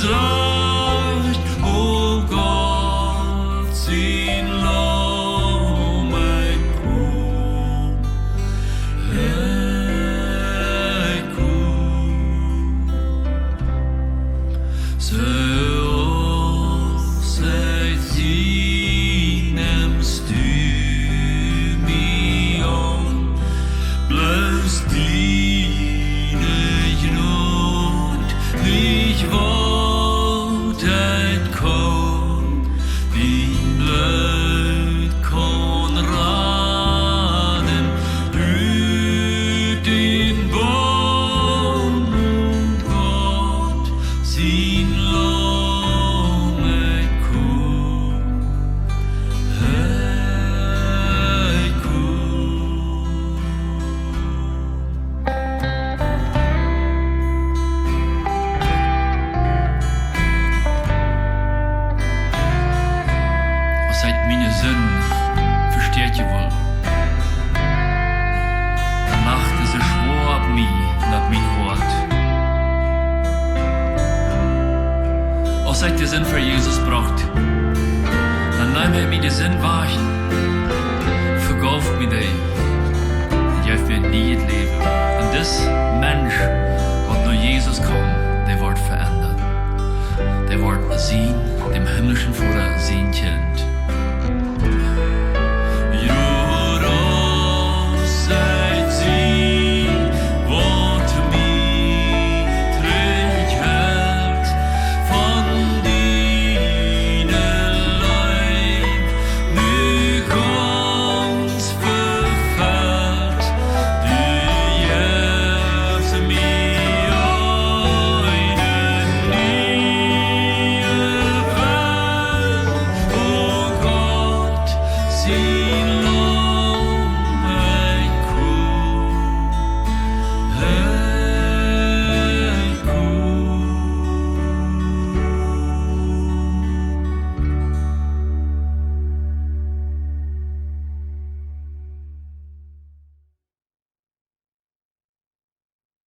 sagt, oh Gott, sin lov mig kun. Hej kun. Så säg sinem stymion, blös dine grund, ich wollte kom, din blöd Konraden, ut din barn, Gott, sin lov mig kun. Hej kun. Och seit meine Sünden versteht ihr wohl. Er machte sie schwor ab mich und ab mein Wort. Och seit ihr Sinn für Jesus braucht, dann nahm er mir die Sinn wahren, vergolft mir die, und geeft mir nie het Leben. Und das Mensch, wat nur Jesus kommt, der wird verändert. Der wird sehen, dem himmlischen Vater sehen Kind.